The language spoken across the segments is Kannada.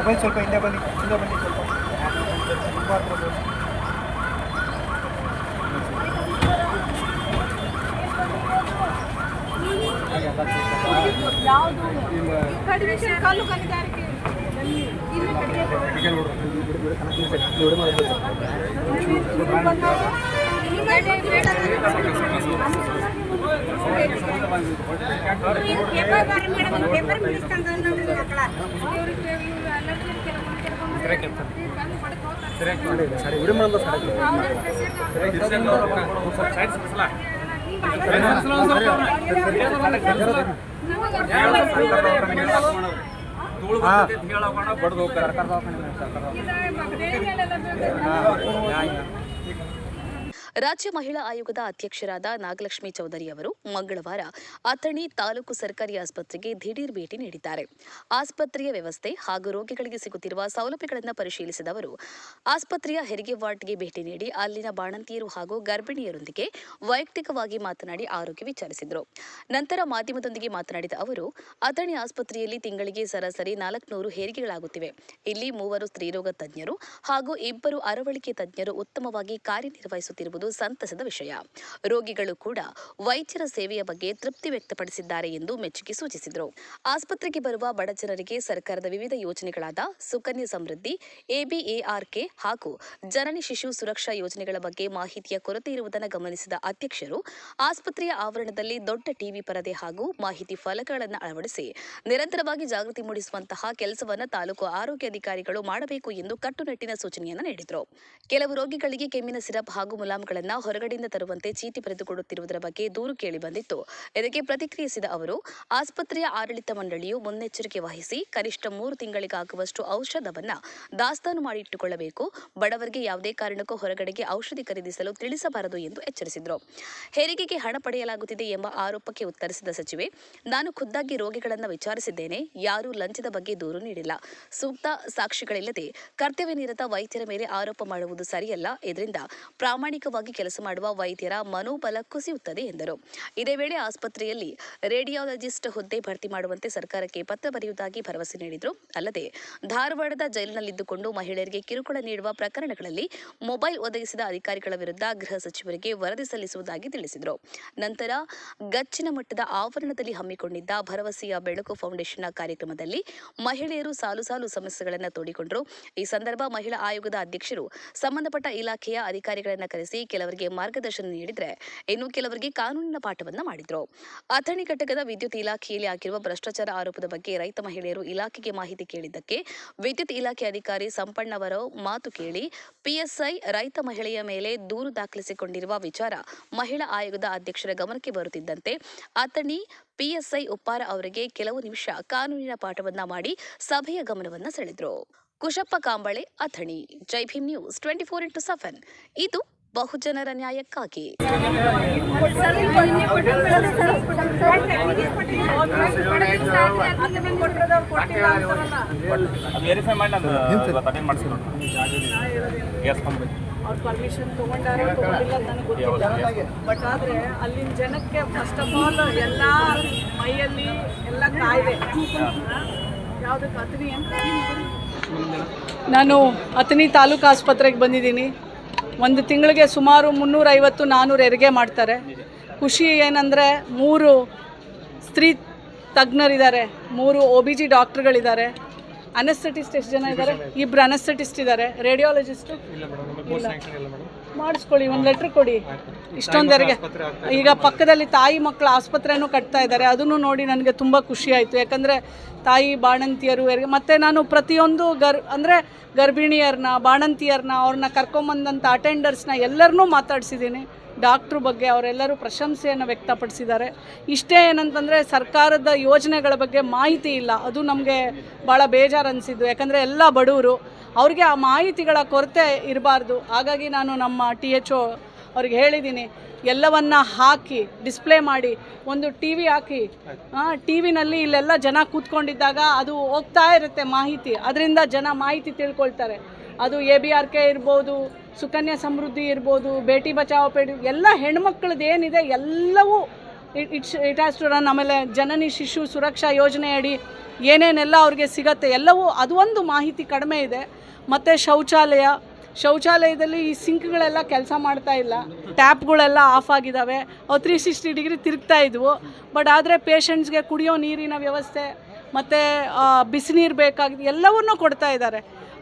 ಮೊಬೈಲ್ ಸ್ವಲ್ಪ ಹಿಂದೆ ಬನ್ನಿ ಸ್ವಲ್ಪ ರಾಜ್ಯ ಮಹಿಳಾ ಆಯೋಗದ ಅಧ್ಯಕ್ಷರಾದ ನಾಗಲಕ್ಷ್ಮಿ ಚೌಧರಿ ಅವರು ಮಂಗಳವಾರ ಅಥಣಿ ತಾಲೂಕು ಸರ್ಕಾರಿ ಆಸ್ಪತ್ರೆಗೆ ದಿಢೀರ್ ಭೇಟಿ ನೀಡಿದ್ದಾರೆ. ಆಸ್ಪತ್ರೆಯ ವ್ಯವಸ್ಥೆ ಹಾಗೂ ರೋಗಿಗಳಿಗೆ ಸಿಗುತ್ತಿರುವ ಸೌಲಭ್ಯಗಳನ್ನು ಪರಿಶೀಲಿಸಿದ ಅವರು ಆಸ್ಪತ್ರೆಯ ಹೆರಿಗೆ ವಾರ್ಡ್ಗೆ ಭೇಟಿ ನೀಡಿ ಅಲ್ಲಿನ ಬಾಣಂತಿಯರು ಹಾಗೂ ಗರ್ಭಿಣಿಯರೊಂದಿಗೆ ವೈಯಕ್ತಿಕವಾಗಿ ಮಾತನಾಡಿ ಆರೋಗ್ಯ ವಿಚಾರಿಸಿದರು. ನಂತರ ಮಾಧ್ಯಮದೊಂದಿಗೆ ಮಾತನಾಡಿದ ಅವರು ಅಥಣಿ ಆಸ್ಪತ್ರೆಯಲ್ಲಿ ತಿಂಗಳಿಗೆ ಸರಾಸರಿ 400 ಹೆರಿಗೆಗಳಾಗುತ್ತಿವೆ. ಇಲ್ಲಿ 3 ಸ್ತ್ರೀರೋಗ ತಜ್ಞರು ಹಾಗೂ 2 ಅರವಳಿಕೆ ತಜ್ಞರು ಉತ್ತಮವಾಗಿ ಕಾರ್ಯನಿರ್ವಹಿಸುತ್ತಿರುವುದು ಸಂತಸದ ವಿಷಯ. ರೋಗಿಗಳು ಕೂಡ ವೈದ್ಯರ ಸೇವೆಯ ಬಗ್ಗೆ ತೃಪ್ತಿ ವ್ಯಕ್ತಪಡಿಸಿದ್ದಾರೆ ಎಂದು ಮೆಚ್ಚುಗೆ ಸೂಚಿಸಿದರು. ಆಸ್ಪತ್ರೆಗೆ ಬರುವ ಬಡ ಜನರಿಗೆ ಸರ್ಕಾರದ ವಿವಿಧ ಯೋಜನೆಗಳಾದ ಸುಕನ್ಯಾ ಸಮೃದ್ಧಿ, ABARK ಹಾಗೂ ಜನನಿ ಶಿಶು ಸುರಕ್ಷಾ ಯೋಜನೆಗಳ ಬಗ್ಗೆ ಮಾಹಿತಿಯ ಕೊರತೆ ಇರುವುದನ್ನು ಗಮನಿಸಿದ ಅಧ್ಯಕ್ಷರು ಆಸ್ಪತ್ರೆಯ ಆವರಣದಲ್ಲಿ ದೊಡ್ಡ ಟಿವಿ ಪರದೆ ಹಾಗೂ ಮಾಹಿತಿ ಫಲಕಗಳನ್ನು ಅಳವಡಿಸಿ ನಿರಂತರವಾಗಿ ಜಾಗೃತಿ ಮೂಡಿಸುವಂತಹ ಕೆಲಸವನ್ನು ತಾಲೂಕು ಆರೋಗ್ಯ ಅಧಿಕಾರಿಗಳು ಮಾಡಬೇಕು ಎಂದು ಕಟ್ಟುನಿಟ್ಟಿನ ಸೂಚನೆಯನ್ನು ನೀಡಿದರು. ಕೆಲವು ರೋಗಿಗಳಿಗೆ ಕೆಮ್ಮಿನ ಸಿರಪ್ ಹಾಗೂ ಮುಲಾಮುಗಳನ್ನು ಹೊರಗಡೆಯಿಂದ ತರುವಂತೆ ಚೀಟಿ ಬರೆದುಕೊಡುತ್ತಿರುವುದರ ಬಗ್ಗೆ ದೂರು ಕೇಳಿ ಬಂದಿತ್ತು. ಇದಕ್ಕೆ ಪ್ರತಿಕ್ರಿಯಿಸಿದ ಅವರು ಆಸ್ಪತ್ರೆಯ ಆಡಳಿತ ಮಂಡಳಿಯು ಮುನ್ನೆಚ್ಚರಿಕೆ ವಹಿಸಿ ಕನಿಷ್ಠ 3 ತಿಂಗಳಿಗಾಗುವಷ್ಟು ಔಷಧವನ್ನು ದಾಸ್ತಾನು ಮಾಡಿಟ್ಟುಕೊಳ್ಳಬೇಕು. ಬಡವರಿಗೆ ಯಾವುದೇ ಕಾರಣಕ್ಕೂ ಹೊರಗಡೆಗೆ ಔಷಧಿ ಖರೀದಿಸಲು ತಿಳಿಸಬಾರದು ಎಂದು ಎಚ್ಚರಿಸಿದರು. ಹೆರಿಗೆಗೆ ಹಣ ಪಡೆಯಲಾಗುತ್ತಿದೆ ಎಂಬ ಆರೋಪಕ್ಕೆ ಉತ್ತರಿಸಿದ ಸಚಿವೆ, ನಾನು ಖುದ್ದಾಗಿ ರೋಗಿಗಳನ್ನು ವಿಚಾರಿಸಿದ್ದೇನೆ. ಯಾರೂ ಲಂಚದ ಬಗ್ಗೆ ದೂರು ನೀಡಿಲ್ಲ. ಸೂಕ್ತ ಸಾಕ್ಷಿಗಳಿಲ್ಲದೆ ಕರ್ತವ್ಯ ನಿರತ ವೈದ್ಯರ ಮೇಲೆ ಆರೋಪ ಮಾಡುವುದು ಸರಿಯಲ್ಲ. ಇದರಿಂದ ಪ್ರಾಮಾಣಿಕವಾಗಿ ಕೆಲಸ ಮಾಡುವ ವೈದ್ಯರ ಮನೋಬಲ ಕುಸಿಯುತ್ತದೆ ಎಂದರು. ಇದೇ ವೇಳೆ ಆಸ್ಪತ್ರೆಯಲ್ಲಿ ರೇಡಿಯಾಲಜಿಸ್ಟ್ ಹುದ್ದೆ ಭರ್ತಿ ಮಾಡುವಂತೆ ಸರ್ಕಾರಕ್ಕೆ ಪತ್ರ ಬರೆಯುವುದಾಗಿ ಭರವಸೆ ನೀಡಿದರು. ಅಲ್ಲದೆ ಧಾರವಾಡದ ಜೈಲಿನಲ್ಲಿದ್ದುಕೊಂಡು ಮಹಿಳೆಯರಿಗೆ ಕಿರುಕುಳ ನೀಡುವ ಪ್ರಕರಣಗಳಲ್ಲಿ ಮೊಬೈಲ್ ಒದಗಿಸಿದ ಅಧಿಕಾರಿಗಳ ವಿರುದ್ಧ ಗೃಹ ಸಚಿವರಿಗೆ ವರದಿ ಸಲ್ಲಿಸುವುದಾಗಿ ತಿಳಿಸಿದರು. ನಂತರ ಗಚ್ಚಿನ ಮಟ್ಟದ ಆವರಣದಲ್ಲಿ ಹಮ್ಮಿಕೊಂಡಿದ್ದ ಭರವಸೆಯ ಬೆಳಕು ಫೌಂಡೇಶನ್ನ ಕಾರ್ಯಕ್ರಮದಲ್ಲಿ ಮಹಿಳೆಯರು ಸಾಲು ಸಾಲು ಸಮಸ್ಯೆಗಳನ್ನು ತೋಡಿಕೊಂಡರು. ಈ ಸಂದರ್ಭ ಮಹಿಳಾ ಆಯೋಗದ ಅಧ್ಯಕ್ಷರು ಸಂಬಂಧಪಟ್ಟ ಇಲಾಖೆಯ ಅಧಿಕಾರಿಗಳನ್ನು ಕರೆಸಿ ಕೆಲವರಿಗೆ ಮಾರ್ಗದರ್ಶನ ನೀಡಿದರೆ ಇನ್ನು ಕೆಲವರಿಗೆ ಕಾನೂನಿನ ಪಾಠವನ್ನ ಮಾಡಿದ್ರು. ಅಥಣಿ ಘಟಕದ ವಿದ್ಯುತ್ ಇಲಾಖೆಯಲ್ಲಿ ಆಗಿರುವ ಭ್ರಷ್ಟಾಚಾರ ಆರೋಪದ ಬಗ್ಗೆ ರೈತ ಮಹಿಳೆಯರು ಇಲಾಖೆಗೆ ಮಾಹಿತಿ ಕೇಳಿದ್ದಕ್ಕೆ ವಿದ್ಯುತ್ ಇಲಾಖೆ ಅಧಿಕಾರಿ ಸಂಪಣ್ಣವರ ಮಾತು ಕೇಳಿ PSI ರೈತ ಮಹಿಳೆಯ ಮೇಲೆ ದೂರು ದಾಖಲಿಸಿಕೊಂಡಿರುವ ವಿಚಾರ ಮಹಿಳಾ ಆಯೋಗದ ಅಧ್ಯಕ್ಷರ ಗಮನಕ್ಕೆ ಬರುತ್ತಿದ್ದಂತೆ ಅಥಣಿ PSI ಉಪ್ಪಾರ ಅವರಿಗೆ ಕೆಲವು ನಿಮಿಷ ಕಾನೂನಿನ ಪಾಠವನ್ನ ಮಾಡಿ ಸಭೆಯ ಗಮನವನ್ನ ಸೆಳೆದ್ರು. ಕುಶಪ್ಪ ಕಾಂಬಳೆ, ಅಥಣಿ. ಜೈ ಭೀಮ್ ನ್ಯೂಸ್ 24x7 ಇದು ಬಹುಜನರ ನ್ಯಾಯಕ್ಕಾಗಿ. ಅವ್ರ ಪರ್ಮಿಷನ್ ತೊಗೊಂಡಾರೋ ತೊಗೊಂಡಿಲ್ಲ ನನಗೆ ಗೊತ್ತಿಲ್ಲ. ಬಟ್ ಆದರೆ ಅಲ್ಲಿನ ಜನಕ್ಕೆ ಫಸ್ಟ್ ಆಫ್ ಆಲ್ ಎಲ್ಲ ಮೈಯಲ್ಲಿ ಎಲ್ಲ ಕಾಯಿಲೆ. ಯಾವುದಕ್ಕೆ ಅಥಣಿ ಅಂತ ನಾನು ಅಥಣಿ ತಾಲೂಕು ಆಸ್ಪತ್ರೆಗೆ ಬಂದಿದ್ದೀನಿ. ಒಂದು ತಿಂಗಳಿಗೆ ಸುಮಾರು 350-400 ಹೆರಿಗೆ ಮಾಡ್ತಾರೆ. ಖುಷಿ ಏನಂದರೆ 3 ಸ್ತ್ರೀ ತಜ್ಞರಿದ್ದಾರೆ, 3 OBG ಡಾಕ್ಟ್ರುಗಳಿದ್ದಾರೆ. ಅನೆಸ್ಥೆಟಿಸ್ಟ್ ಎಷ್ಟು ಜನ ಇದ್ದಾರೆ? 2 ಅನೆಸ್ಥೆಟಿಸ್ಟ್ ಇದ್ದಾರೆ. ರೇಡಿಯಾಲಜಿಸ್ಟು ಇಲ್ಲ, ಮಾಡಿಸ್ಕೊಳ್ಳಿ, ಒಂದು ಲೆಟ್ರ್ ಕೊಡಿ. ಇಷ್ಟೊಂದರಿಗೆ ಈಗ ಪಕ್ಕದಲ್ಲಿ ತಾಯಿ ಮಕ್ಕಳ ಆಸ್ಪತ್ರೆನೂ ಕಟ್ತಾ ಇದ್ದಾರೆ. ಅದನ್ನು ನೋಡಿ ನನಗೆ ತುಂಬ ಖುಷಿ ಆಯಿತು. ಯಾಕಂದರೆ ತಾಯಿ ಬಾಣಂತಿಯರು ಮತ್ತು ನಾನು ಪ್ರತಿಯೊಂದು ಗರ್ಭಿಣಿಯರನ್ನ, ಬಾಣಂತಿಯರನ್ನ, ಅವ್ರನ್ನ ಕರ್ಕೊಂಬಂದಂಥ ಅಟೆಂಡರ್ಸ್ನ ಎಲ್ಲರನ್ನೂ ಮಾತಾಡಿಸಿದ್ದೀನಿ. ಡಾಕ್ಟ್ರು ಬಗ್ಗೆ ಅವರೆಲ್ಲರೂ ಪ್ರಶಂಸೆಯನ್ನು ವ್ಯಕ್ತಪಡಿಸಿದ್ದಾರೆ. ಇಷ್ಟೇ ಏನಂತಂದರೆ ಸರ್ಕಾರದ ಯೋಜನೆಗಳ ಬಗ್ಗೆ ಮಾಹಿತಿ ಇಲ್ಲ. ಅದು ನಮಗೆ ಭಾಳ ಬೇಜಾರು ಅನಿಸಿದ್ದು. ಯಾಕಂದರೆ ಎಲ್ಲ ಬಡವರು, ಅವ್ರಿಗೆ ಆ ಮಾಹಿತಿಗಳ ಕೊರತೆ ಇರಬಾರ್ದು. ಹಾಗಾಗಿ ನಾನು ನಮ್ಮ THO ಅವ್ರಿಗೆ ಹೇಳಿದ್ದೀನಿ, ಎಲ್ಲವನ್ನ ಹಾಕಿ ಡಿಸ್ಪ್ಲೇ ಮಾಡಿ, ಒಂದು TV ಹಾಕಿ. TVನಲ್ಲಿ ಇಲ್ಲೆಲ್ಲ ಜನ ಕೂತ್ಕೊಂಡಿದ್ದಾಗ ಅದು ಹೋಗ್ತಾ ಇರುತ್ತೆ ಮಾಹಿತಿ. ಅದರಿಂದ ಜನ ಮಾಹಿತಿ ತಿಳ್ಕೊಳ್ತಾರೆ. ಅದು ABRK ಇರ್ಬೋದು, ಸುಕನ್ಯಾ ಸಮೃದ್ಧಿ ಇರ್ಬೋದು, ಬೇಟಿ ಬಚಾವೋ ಎಲ್ಲ ಹೆಣ್ಮಕ್ಳದ್ದು ಏನಿದೆ ಎಲ್ಲವೂ ಇಟ್ ಹ್ಯಾಸ್ ಟು ರನ್. ಆಮೇಲೆ ಜನನಿ ಶಿಶು ಸುರಕ್ಷಾ ಯೋಜನೆ ಅಡಿ ಏನೇನೆಲ್ಲ ಅವ್ರಿಗೆ ಸಿಗತ್ತೆ ಎಲ್ಲವೂ ಅದು ಒಂದು ಮಾಹಿತಿ ಕಡಿಮೆ ಇದೆ. ಮತ್ತು ಶೌಚಾಲಯದಲ್ಲಿ ಈ ಸಿಂಕ್ಗಳೆಲ್ಲ ಕೆಲಸ ಮಾಡ್ತಾ ಇಲ್ಲ, ಟ್ಯಾಪ್ಗಳೆಲ್ಲ ಆಫ್ ಆಗಿದ್ದಾವೆ, ಅವು 360 ಡಿಗ್ರಿ ತಿರುಗ್ತಾ ಇದ್ವು. ಬಟ್ ಆದರೆ ಪೇಷಂಟ್ಸ್ಗೆ ಕುಡಿಯೋ ನೀರಿನ ವ್ಯವಸ್ಥೆ ಮತ್ತು ಬಿಸಿನೀರು ಬೇಕಾಗಿದೆ ಎಲ್ಲವನ್ನೂ ಕೊಡ್ತಾ ಇದ್ದಾರೆ.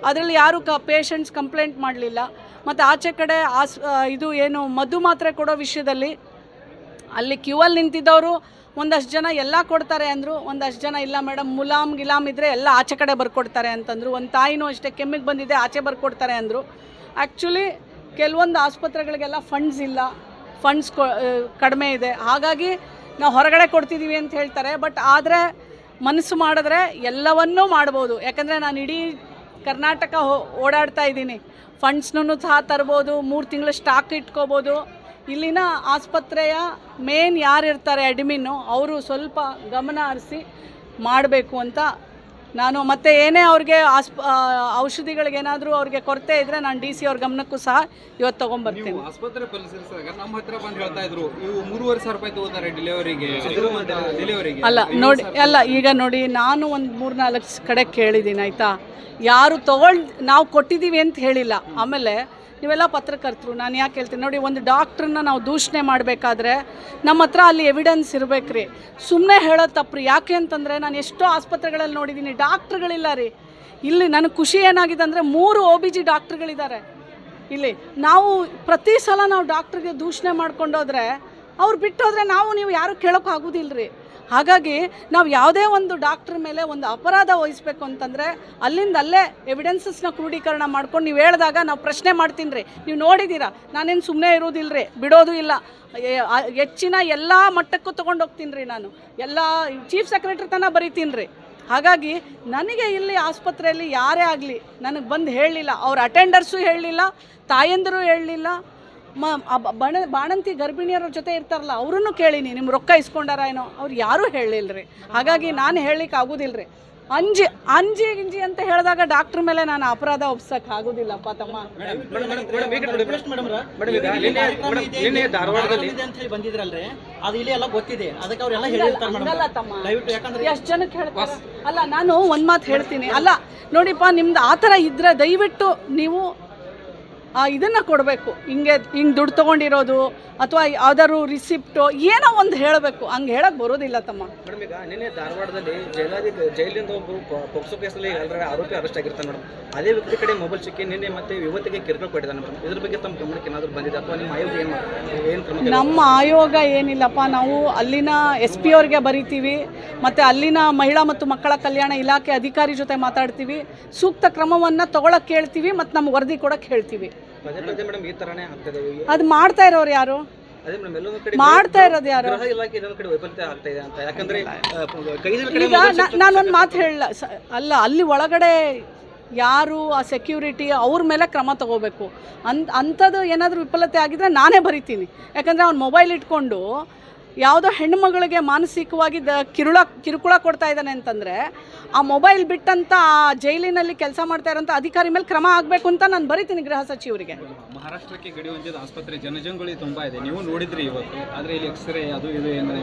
ಅದರಲ್ಲಿ ಯಾರೂ ಪೇಷಂಟ್ಸ್ ಕಂಪ್ಲೇಂಟ್ ಮಾಡಲಿಲ್ಲ. ಮತ್ತು ಆಚೆ ಕಡೆ ಇದು ಏನು ಮದ್ದು ಮಾತ್ರೆ ಕೊಡೋ ವಿಷಯದಲ್ಲಿ ಅಲ್ಲಿ ಕ್ಯೂವಲ್ಲಿ ನಿಂತಿದ್ದವರು ಒಂದಷ್ಟು ಜನ ಎಲ್ಲ ಕೊಡ್ತಾರೆ ಅಂದರು, ಒಂದಷ್ಟು ಜನ ಇಲ್ಲ ಮೇಡಮ್ ಗಿಲಾಮ್ ಇದ್ದರೆ ಎಲ್ಲ ಆಚೆ ಕಡೆ ಬರ್ಕೊಡ್ತಾರೆ ಅಂತಂದರು. ಒಂದು ತಾಯಿನೂ ಅಷ್ಟೇ ಕೆಮ್ಮಿಗೆ ಬಂದಿದೆ ಆಚೆ ಬರ್ಕೊಡ್ತಾರೆ ಅಂದರು. ಆ್ಯಕ್ಚುಲಿ ಕೆಲವೊಂದು ಆಸ್ಪತ್ರೆಗಳಿಗೆಲ್ಲ ಫಂಡ್ಸ್ ಇಲ್ಲ, ಫಂಡ್ಸ್ ಕಡಿಮೆ ಇದೆ, ಹಾಗಾಗಿ ನಾವು ಹೊರಗಡೆ ಕೊಡ್ತಿದ್ದೀವಿ ಅಂತ ಹೇಳ್ತಾರೆ. ಬಟ್ ಆದರೆ ಮನಸ್ಸು ಮಾಡಿದ್ರೆ ಎಲ್ಲವನ್ನೂ ಮಾಡ್ಬೋದು. ಯಾಕಂದರೆ ನಾನು ಇಡೀ ಕರ್ನಾಟಕ ಓಡಾಡ್ತಾ ಇದ್ದೀನಿ, ಫಂಡ್ಸ್ನೂ ಸಹ ತರ್ಬೋದು, 3 ತಿಂಗಳು ಸ್ಟಾಕ್ ಇಟ್ಕೋಬೋದು. ಇಲ್ಲಿನ ಆಸ್ಪತ್ರೆಯ ಮೇನ್ ಯಾರು ಇರ್ತಾರೆ ಅಡ್ಮಿನ್ನು, ಅವರು ಸ್ವಲ್ಪ ಗಮನ ಹರಿಸಿ ಮಾಡಬೇಕು ಅಂತ ನಾನು. ಮತ್ತು ಏನೇ ಅವ್ರಿಗೆ ಔಷಧಿಗಳಿಗೇನಾದರೂ ಅವ್ರಿಗೆ ಕೊರತೆ ಇದ್ದರೆ ನಾನು DC ಅವ್ರ ಗಮನಕ್ಕೂ ಸಹ ಇವತ್ತು ತೊಗೊಂಬರ್ತೀನಿ. ಆಸ್ಪತ್ರೆ ಪರಿಸರಿಸಿದಾಗ ನಮ್ಮ ಹತ್ರ ಬಂದು ಹೇಳ್ತಾ ಇದ್ರು ಇವು 3,500 ರೂಪಾಯಿ ತಗೋತಾರೆ ಡೆಲಿವರಿಗೆ. ಅಲ್ಲ ಈಗ ನೋಡಿ, ನಾನು ಒಂದು 3-4 ಕಡೆ ಕೇಳಿದ್ದೀನಿ ಆಯಿತಾ, ಯಾರು ನಾವು ಕೊಟ್ಟಿದ್ದೀವಿ ಅಂತ ಹೇಳಿಲ್ಲ. ಆಮೇಲೆ ನೀವೆಲ್ಲ ಪತ್ರಕರ್ತರು, ನಾನು ಯಾಕೆ ಹೇಳ್ತೀನಿ ನೋಡಿ, ಒಂದು ಡಾಕ್ಟ್ರನ್ನ ನಾವು ದೂಷಣೆ ಮಾಡಬೇಕಾದ್ರೆ ನಮ್ಮ ಹತ್ರ ಅಲ್ಲಿ ಎವಿಡೆನ್ಸ್ ಇರಬೇಕು ರೀ. ಸುಮ್ಮನೆ ಹೇಳೋದು ತಪ್ಪು ರೀ. ಯಾಕೆ ಅಂತಂದರೆ ನಾನು ಎಷ್ಟೋ ಆಸ್ಪತ್ರೆಗಳಲ್ಲಿ ನೋಡಿದ್ದೀನಿ, ಡಾಕ್ಟ್ರುಗಳಿಲ್ಲ ರೀ. ಇಲ್ಲಿ ನನಗೆ ಖುಷಿ ಏನಾಗಿದೆ ಅಂದರೆ 3 OBG ಡಾಕ್ಟ್ರುಗಳಿದ್ದಾರೆ ಇಲ್ಲಿ. ನಾವು ಪ್ರತಿ ಸಲ ನಾವು ಡಾಕ್ಟ್ರಿಗೆ ದೂಷಣೆ ಮಾಡ್ಕೊಂಡೋದ್ರೆ ಅವ್ರು ಬಿಟ್ಟೋದ್ರೆ ನೀವು ಯಾರು ಕೇಳೋಕ್ಕಾಗೋದಿಲ್ಲ ರೀ. ಹಾಗಾಗಿ ನಾವು ಯಾವುದೇ ಒಂದು ಡಾಕ್ಟ್ರ್ ಮೇಲೆ ಒಂದು ಅಪರಾಧ ವಹಿಸಬೇಕು ಅಂತಂದರೆ ಅಲ್ಲೇ ಎವಿಡೆನ್ಸಸ್ನ ಕ್ರೋಢೀಕರಣ ಮಾಡ್ಕೊಂಡು ನೀವು ಹೇಳಿದಾಗ ನಾವು ಪ್ರಶ್ನೆ ಮಾಡ್ತೀನಿ ರೀ. ನೀವು ನೋಡಿದ್ದೀರಾ, ನಾನೇನು ಸುಮ್ಮನೆ ಇರೋದಿಲ್ಲ ರೀ, ಬಿಡೋದು ಇಲ್ಲ. ಹೆಚ್ಚಿನ ಎಲ್ಲ ಮಟ್ಟಕ್ಕೂ ತೊಗೊಂಡು ಹೋಗ್ತೀನಿ ರೀ. ನಾನು ಎಲ್ಲ ಚೀಫ್ ಸೆಕ್ರೆಟರಿ ತನಕ ಬರೀತೀನಿ ರೀ. ಹಾಗಾಗಿ ನನಗೆ ಇಲ್ಲಿ ಆಸ್ಪತ್ರೆಯಲ್ಲಿ ಯಾರೇ ಆಗಲಿ ನನಗೆ ಬಂದು ಹೇಳಲಿಲ್ಲ, ಅವ್ರ ಅಟೆಂಡರ್ಸು ಹೇಳಲಿಲ್ಲ, ತಾಯಂದಿರು ಹೇಳಲಿಲ್ಲ, ಬಾಣಂತಿ ಗರ್ಭಿಣಿಯರ ಜೊತೆ ಇರ್ತಾರಲ್ಲ ಅವರನ್ನು ಕೇಳೀನಿ, ನಿಮ್ಮ ರೊಕ್ಕ ಇಸ್ಕೊಂಡಾರ ಏನೋ, ಅವ್ರು ಯಾರೂ ಹೇಳಲಿಲ್ಲ ರೀ. ಹಾಗಾಗಿ ನಾನು ಹೇಳಲಿಕ್ಕೆ ಆಗೋದಿಲ್ಲ ರೀ. ಅಂಜಿ ಅಂತ ಹೇಳಿದಾಗ ಡಾಕ್ಟ್ರ್ ಮೇಲೆ ನಾನು ಅಪರಾಧ ಒಪ್ಸಕ್ಕೆ ಆಗೋದಿಲ್ಲಪ್ಪ ತಮ್ಮ. ಎಷ್ಟು ಜನಕ್ಕೆ ಹೇಳ್ತಾರೆ? ಅಲ್ಲ, ನಾನು ಒಂದು ಮಾತು ಹೇಳ್ತೀನಿ. ಅಲ್ಲ ನೋಡಿಪ್ಪ, ನಿಮ್ದು ಆ ಥರ ಇದ್ದರೆ ದಯವಿಟ್ಟು ನೀವು ಇದನ್ನು ಕೊಡಬೇಕು. ಹಿಂಗೆ ದುಡ್ಡು ತೊಗೊಂಡಿರೋದು ಅಥವಾ ಯಾವ್ದಾದ್ರು ರಿಸಿಪ್ಟು ಏನೋ ಒಂದು ಹೇಳಬೇಕು. ಹಂಗೆ ಹೇಳಕ್ಕೆ ಬರೋದಿಲ್ಲ ತಮ್ಮ. ಮೇಡಮ್, ಈಗ ನಿನ್ನೆ ಧಾರವಾಡದಲ್ಲಿ ಜೈಲಿಂದ ಒಬ್ಬರು ಪೋಕ್ಸೋ ಕೇಸಲ್ಲಿ ಆರೋಪಿ ಅರೆಸ್ಟ್ ಆಗಿರ್ತಾನೆ ಮೇಡಮ್. ಅದೇ ವ್ಯಕ್ತಿ ಕಡೆ ಮೊಬೈಲ್ ಸಿಕ್ಕಿ ನಿನ್ನೆ ಮತ್ತೆ ಯುವತಿಗೆ ಕಿರುಕುಳ ಕೊಟ್ಟಿದ್ದಾನೆ ಮೇಡಮ್. ಇದ್ರ ಬಗ್ಗೆ ತಮ್ಮ ಗಮನಕ್ಕೆ ಏನಾದರೂ ಬಂದಿದೆ ಅಥವಾ ನಿಮ್ಮ ಆಯೋಗ ಏನು ಕ್ರಮ? ನಮ್ಮ ಆಯೋಗ ಏನಿಲ್ಲಪ್ಪ, ನಾವು ಅಲ್ಲಿನ SP ಅವ್ರಿಗೆ ಬರಿತೀವಿ, ಮತ್ತು ಅಲ್ಲಿನ ಮಹಿಳಾ ಮತ್ತು ಮಕ್ಕಳ ಕಲ್ಯಾಣ ಇಲಾಖೆ ಅಧಿಕಾರಿ ಜೊತೆ ಮಾತಾಡ್ತೀವಿ, ಸೂಕ್ತ ಕ್ರಮವನ್ನು ತೊಗೊಳಕ್ಕೆ ಹೇಳ್ತೀವಿ, ಮತ್ತು ನಮ್ಮ ವರದಿ ಕೊಡೋಕ್ಕೆ ಹೇಳ್ತೀವಿ. ಪದೇ ಮೇಡಮ್ ಈ ಥರನೇ ಆಗ್ತದೆ. ಅದು ಮಾಡ್ತಾ ಇರೋರು ಯಾರು? ಅದೇ ಮೇಡಮ್, ಎಲ್ಲೊಂದು ಕಡೆ ಮಾಡ್ತಾ ಇರೋದು ಯಾರು? ಗೃಹ ಇಲಾಖೆ ಇನ್ನೊಂದು ಕಡೆ ವೈಫಲ್ಯ ಆಗ್ತಾ ಇದೆ ಅಂತ. ಯಾಕಂದ್ರೆ ಈಗ ನಾನೊಂದು ಮಾತು ಹೇಳಲ್ಲ, ಅಲ್ಲಿ ಒಳಗಡೆ ಯಾರು ಆ ಸೆಕ್ಯೂರಿಟಿ ಅವ್ರ ಮೇಲೆ ಕ್ರಮ ತಗೋಬೇಕು. ಅಂಥದ್ದು ಏನಾದರೂ ವಿಫಲತೆ ಆಗಿದ್ರೆ ನಾನೇ ಬರಿತೀನಿ. ಯಾಕಂದರೆ ಅವ್ನು ಮೊಬೈಲ್ ಇಟ್ಕೊಂಡು ಯಾವುದೋ ಹೆಣ್ಣುಮಗಳಿಗೆ ಮಾನಸಿಕವಾಗಿ ಕಿರುಕುಳ ಕೊಡ್ತಾ ಇದ್ದಾನೆ ಅಂತಂದರೆ ಆ ಮೊಬೈಲ್ ಬಿಟ್ಟಂತ ಆ ಜೈಲಿನಲ್ಲಿ ಕೆಲಸ ಮಾಡ್ತಾ ಇರೋಂಥ ಅಧಿಕಾರಿ ಮೇಲೆ ಕ್ರಮ ಆಗಬೇಕು ಅಂತ ನಾನು ಬರಿತೀನಿ ಗೃಹ ಸಚಿವರಿಗೆ. ಮಹಾರಾಷ್ಟ್ರಕ್ಕೆ ಗಡಿ ಹೊಂದಿದ ಆಸ್ಪತ್ರೆ ಜನಜಂಗುಳಿ ತುಂಬ ಇದೆ, ನೀವು ನೋಡಿದ್ರಿ ಇವತ್ತು. ಆದರೆ ಇಲ್ಲಿ ಎಕ್ಸ್ರೇ ಅದು ಇದು ಅಂದರೆ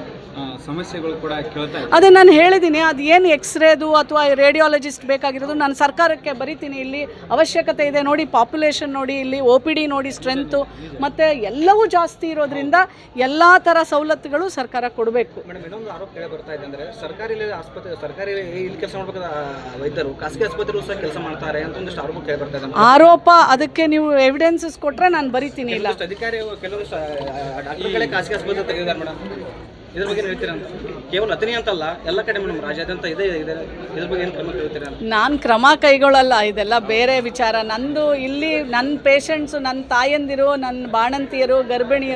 ಸಮಸ್ಯೆಗಳು ಕೂಡ ಕೇಳ್ತಾ ಇದೆ. ಅದೇ ನಾನು ಹೇಳಿದ್ದೀನಿ, ಅದು ಏನು ಎಕ್ಸ್ರೇದು ಅಥವಾ ರೇಡಿಯಾಲಜಿಸ್ಟ್ ಬೇಕಾಗಿರೋದು ನಾನು ಸರ್ಕಾರಕ್ಕೆ ಬರಿತೀನಿ. ಇಲ್ಲಿ ಅವಶ್ಯಕತೆ ಇದೆ ನೋಡಿ, ಪಾಪ್ಯುಲೇಷನ್ ನೋಡಿ, ಇಲ್ಲಿ OPD ನೋಡಿ, ಸ್ಟ್ರೆಂತು ಮತ್ತು ಎಲ್ಲವೂ ಜಾಸ್ತಿ ಇರೋದ್ರಿಂದ ಎಲ್ಲ ಥರ ಸವಲತ್ತುಗಳು ಸರ್ಕಾರ ಕೊಡಬೇಕು. ಮೇಡಮ್, ಇನ್ನೊಂದು ಆರೋಪ ಕೇಳಿ ಬರ್ತಾ ಇದೆ ಅಂದರೆ ಸರ್ಕಾರಿ ಇಲ್ಲಿ ಕೆಲಸ ಮಾಡಬೇಕಾದ ವೈದ್ಯರು ಖಾಸಗಿ ಆಸ್ಪತ್ರೆಗಳು ಸಹ ಕೆಲಸ ಮಾಡ್ತಾರೆ ಅಂತ ಒಂದಿಷ್ಟು ಆರೋಪ ಕೇಳಿ ಬರ್ತಾ ಇದೆ. ಆರೋಪ, ಅದಕ್ಕೆ ನೀವು ಎವಿಡೆನ್ಸಸ್ ಕೊಟ್ಟರೆ ನಾನು ಬರಿತೀನಿ. ಇಲ್ಲ, ಅಧಿಕಾರಿ ಕೆಲವೊಂದು ಡಾಕ್ಟರ್ಗಳೇ ಖಾಸಗಿ ಆಸ್ಪತ್ರೆ ತೆಗೆದಿದ್ದಾರೆ ಮೇಡಮ್. ಇದ್ರ ಬಗ್ಗೆ ಹೇಳ್ತೀರಾ? ಕೇವಲ ಅತನಿ ಅಂತಲ್ಲ, ಎಲ್ಲ ಕಡೆ ಮೇಡಮ್ ರಾಜ್ಯಾದ್ಯಂತ ಇದೆ. ಇದ್ರ ಬಗ್ಗೆ ಏನು ಕ್ರಮ ಕೇಳ್ತೀರಾ? ನಾನು ಕ್ರಮ ಕೈಗೊಳ್ಳಲ್ಲ, ಇದೆಲ್ಲ ಬೇರೆ ವಿಚಾರ. ನಂದು ಇಲ್ಲಿ ನನ್ನ ಪೇಷಂಟ್ಸು, ನನ್ನ ತಾಯಂದಿರು, ನನ್ನ ಬಾಣಂತಿಯರು, ಗರ್ಭಿಣಿಯರು